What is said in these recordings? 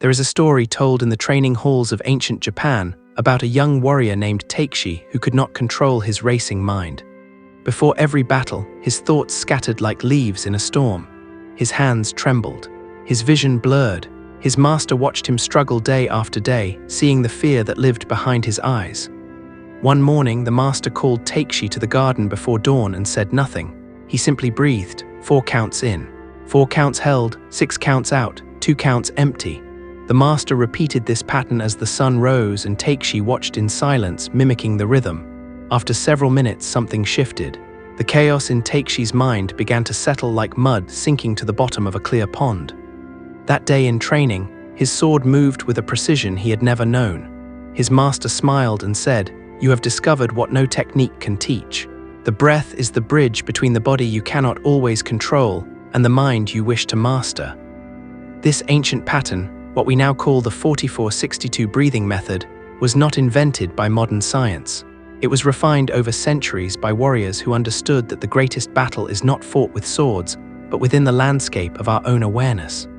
There is a story told in the training halls of ancient Japan about a young warrior named Takeshi who could not control his racing mind. Before every battle, his thoughts scattered like leaves in a storm. His hands trembled. His vision blurred. His master watched him struggle day after day, seeing the fear that lived behind his eyes. One morning, the master called Takeshi to the garden before dawn and said nothing. He simply breathed, 4 counts in, 4 counts held, 6 counts out, 2 counts empty. The master repeated this pattern as the sun rose and Takeshi watched in silence, mimicking the rhythm. After several minutes, something shifted. The chaos in Takeshi's mind began to settle like mud sinking to the bottom of a clear pond. That day in training, his sword moved with a precision he had never known. His master smiled and said, "You have discovered what no technique can teach. The breath is the bridge between the body you cannot always control and the mind you wish to master." This ancient pattern, what we now call the 44-62 breathing method, was not invented by modern science. It was refined over centuries by warriors who understood that the greatest battle is not fought with swords, but within the landscape of our own awareness.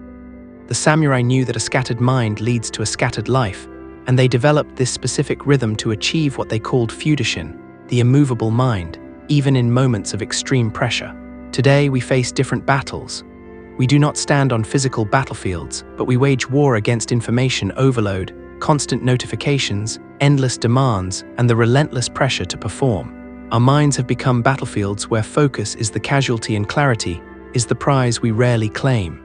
The samurai knew that a scattered mind leads to a scattered life, and they developed this specific rhythm to achieve what they called fudoshin, the immovable mind, even in moments of extreme pressure. Today we face different battles. We do not stand on physical battlefields, but we wage war against information overload, constant notifications, endless demands, and the relentless pressure to perform. Our minds have become battlefields where focus is the casualty and clarity is the prize we rarely claim.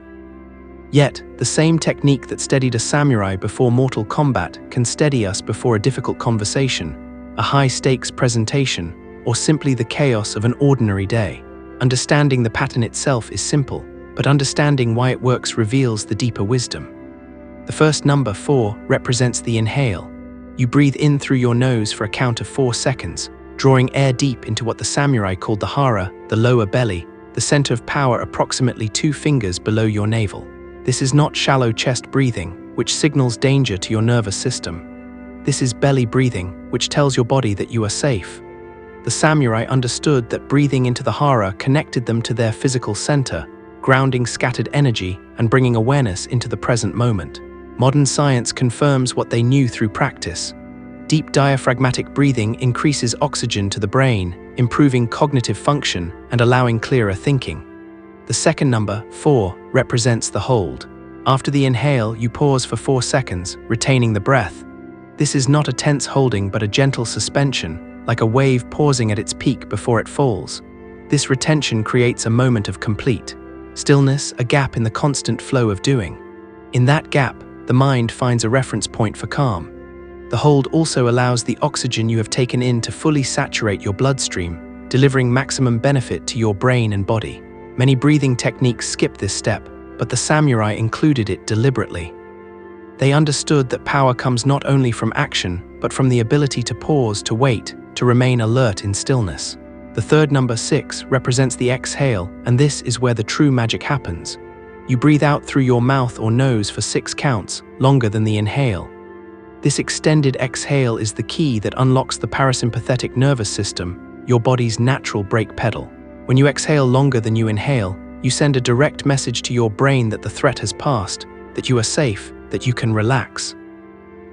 Yet, the same technique that steadied a samurai before mortal combat can steady us before a difficult conversation, a high-stakes presentation, or simply the chaos of an ordinary day. Understanding the pattern itself is simple, but understanding why it works reveals the deeper wisdom. The first number, 4, represents the inhale. You breathe in through your nose for a count of 4 seconds, drawing air deep into what the samurai called the Hara, the lower belly, the center of power approximately 2 fingers below your navel. This is not shallow chest breathing, which signals danger to your nervous system. This is belly breathing, which tells your body that you are safe. The samurai understood that breathing into the Hara connected them to their physical center, grounding scattered energy and bringing awareness into the present moment. Modern science confirms what they knew through practice. Deep diaphragmatic breathing increases oxygen to the brain, improving cognitive function and allowing clearer thinking. The second number, 4, represents the hold. After the inhale, you pause for 4 seconds, retaining the breath. This is not a tense holding but a gentle suspension, like a wave pausing at its peak before it falls. This retention creates a moment of complete stillness, a gap in the constant flow of doing. In that gap, the mind finds a reference point for calm. The hold also allows the oxygen you have taken in to fully saturate your bloodstream, delivering maximum benefit to your brain and body. Many breathing techniques skip this step, but the samurai included it deliberately. They understood that power comes not only from action, but from the ability to pause, to wait, to remain alert in stillness. The third number, 6, represents the exhale, and this is where the true magic happens. You breathe out through your mouth or nose for 6 counts, longer than the inhale. This extended exhale is the key that unlocks the parasympathetic nervous system, your body's natural brake pedal. When you exhale longer than you inhale, you send a direct message to your brain that the threat has passed, that you are safe, that you can relax.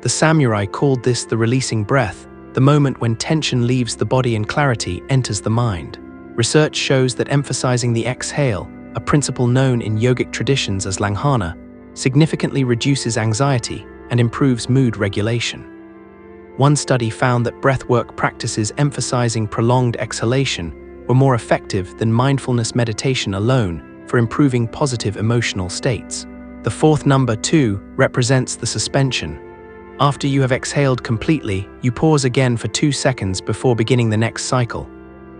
The samurai called this the releasing breath, the moment when tension leaves the body and clarity enters the mind. Research shows that emphasizing the exhale, a principle known in yogic traditions as langhana, significantly reduces anxiety and improves mood regulation. One study found that breathwork practices emphasizing prolonged exhalation were more effective than mindfulness meditation alone for improving positive emotional states. The fourth number, 2, represents the suspension. After you have exhaled completely, you pause again for 2 seconds before beginning the next cycle.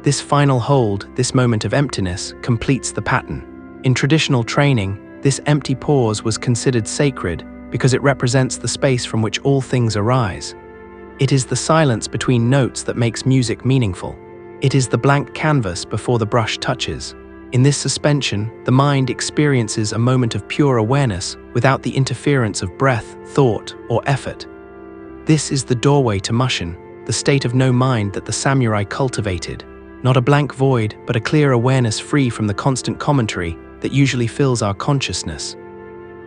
This final hold, this moment of emptiness, completes the pattern. In traditional training, this empty pause was considered sacred because it represents the space from which all things arise. It is the silence between notes that makes music meaningful. It is the blank canvas before the brush touches. In this suspension, the mind experiences a moment of pure awareness without the interference of breath, thought, or effort. This is the doorway to Mushin, the state of no mind that the samurai cultivated. Not a blank void, but a clear awareness free from the constant commentary that usually fills our consciousness.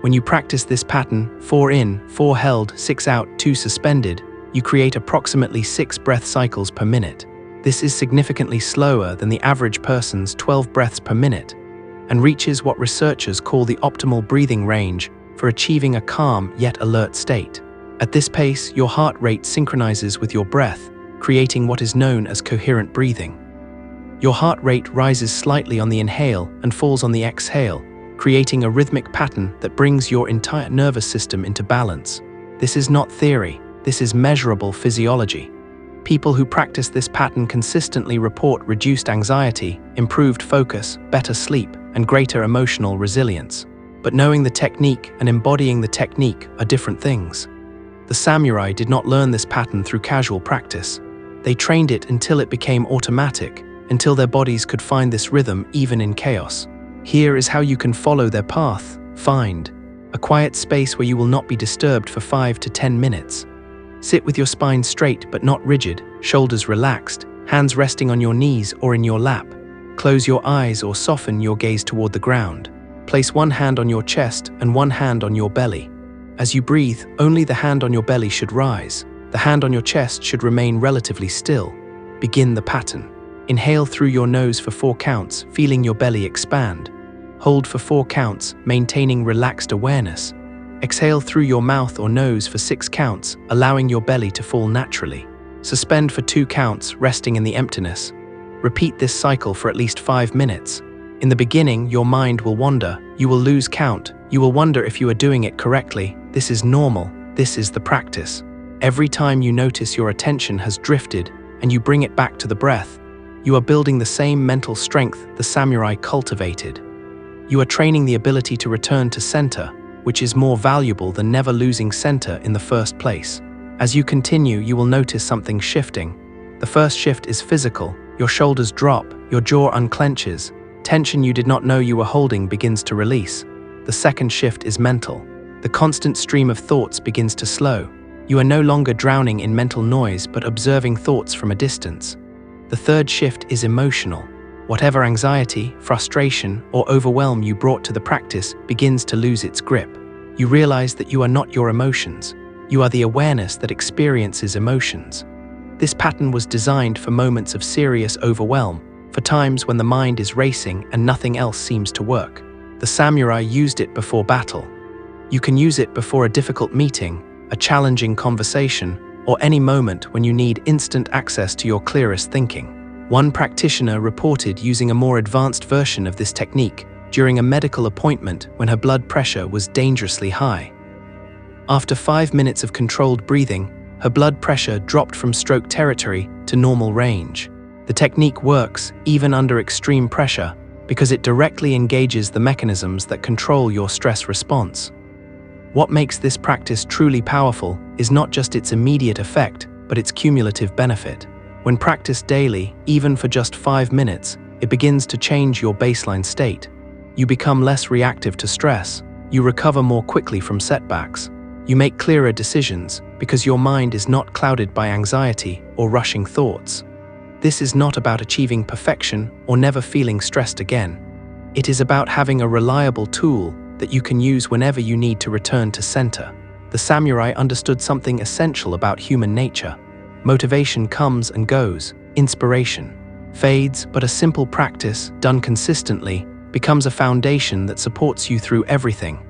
When you practice this pattern, 4 in, 4 held, 6 out, 2 suspended, you create approximately 6 breath cycles per minute. This is significantly slower than the average person's 12 breaths per minute and reaches what researchers call the optimal breathing range for achieving a calm yet alert state. At this pace, your heart rate synchronizes with your breath, creating what is known as coherent breathing. Your heart rate rises slightly on the inhale and falls on the exhale, creating a rhythmic pattern that brings your entire nervous system into balance. This is not theory, this is measurable physiology. People who practice this pattern consistently report reduced anxiety, improved focus, better sleep, and greater emotional resilience. But knowing the technique and embodying the technique are different things. The samurai did not learn this pattern through casual practice. They trained it until it became automatic, until their bodies could find this rhythm even in chaos. Here is how you can follow their path. Find a quiet space where you will not be disturbed for 5 to 10 minutes. Sit with your spine straight but not rigid, shoulders relaxed, hands resting on your knees or in your lap. Close your eyes or soften your gaze toward the ground. Place one hand on your chest and one hand on your belly. As you breathe, only the hand on your belly should rise. The hand on your chest should remain relatively still. Begin the pattern. Inhale through your nose for 4 counts, feeling your belly expand. Hold for 4 counts, maintaining relaxed awareness. Exhale through your mouth or nose for 6 counts, allowing your belly to fall naturally. Suspend for 2 counts, resting in the emptiness. Repeat this cycle for at least 5 minutes. In the beginning, your mind will wander. You will lose count. You will wonder if you are doing it correctly. This is normal. This is the practice. Every time you notice your attention has drifted and you bring it back to the breath, you are building the same mental strength the samurai cultivated. You are training the ability to return to center, which is more valuable than never losing center in the first place. As you continue, you will notice something shifting. The first shift is physical. Your shoulders drop, your jaw unclenches. Tension you did not know you were holding begins to release. The second shift is mental. The constant stream of thoughts begins to slow. You are no longer drowning in mental noise but observing thoughts from a distance. The third shift is emotional. Whatever anxiety, frustration, or overwhelm you brought to the practice begins to lose its grip. You realize that you are not your emotions. You are the awareness that experiences emotions. This pattern was designed for moments of serious overwhelm, for times when the mind is racing and nothing else seems to work. The samurai used it before battle. You can use it before a difficult meeting, a challenging conversation, or any moment when you need instant access to your clearest thinking. One practitioner reported using a more advanced version of this technique during a medical appointment when her blood pressure was dangerously high. After 5 minutes of controlled breathing, her blood pressure dropped from stroke territory to normal range. The technique works even under extreme pressure because it directly engages the mechanisms that control your stress response. What makes this practice truly powerful is not just its immediate effect, but its cumulative benefit. When practiced daily, even for just 5 minutes, it begins to change your baseline state. You become less reactive to stress. You recover more quickly from setbacks. You make clearer decisions because your mind is not clouded by anxiety or rushing thoughts. This is not about achieving perfection or never feeling stressed again. It is about having a reliable tool that you can use whenever you need to return to center. The samurai understood something essential about human nature. Motivation comes and goes, inspiration fades, but a simple practice, done consistently, becomes a foundation that supports you through everything.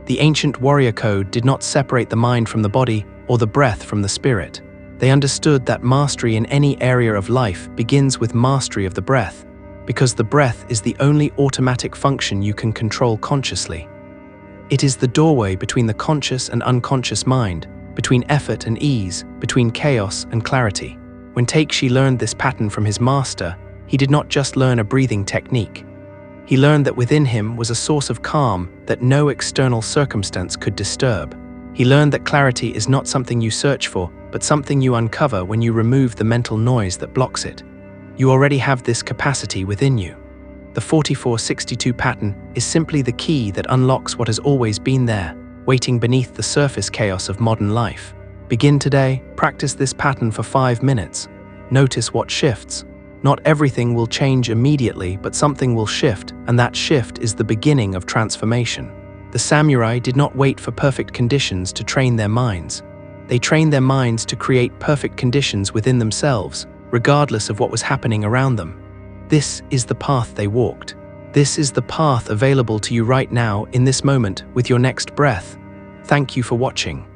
The ancient warrior code did not separate the mind from the body or the breath from the spirit. They understood that mastery in any area of life begins with mastery of the breath, because the breath is the only automatic function you can control consciously. It is the doorway between the conscious and unconscious mind, between effort and ease, between chaos and clarity. When Takeshi learned this pattern from his master, he did not just learn a breathing technique. He learned that within him was a source of calm that no external circumstance could disturb. He learned that clarity is not something you search for, but something you uncover when you remove the mental noise that blocks it. You already have this capacity within you. The 44-62 pattern is simply the key that unlocks what has always been there, waiting beneath the surface chaos of modern life. Begin today, practice this pattern for 5 minutes. Notice what shifts. Not everything will change immediately, but something will shift, and that shift is the beginning of transformation. The samurai did not wait for perfect conditions to train their minds. They trained their minds to create perfect conditions within themselves, regardless of what was happening around them. This is the path they walked. This is the path available to you right now in this moment with your next breath. Thank you for watching.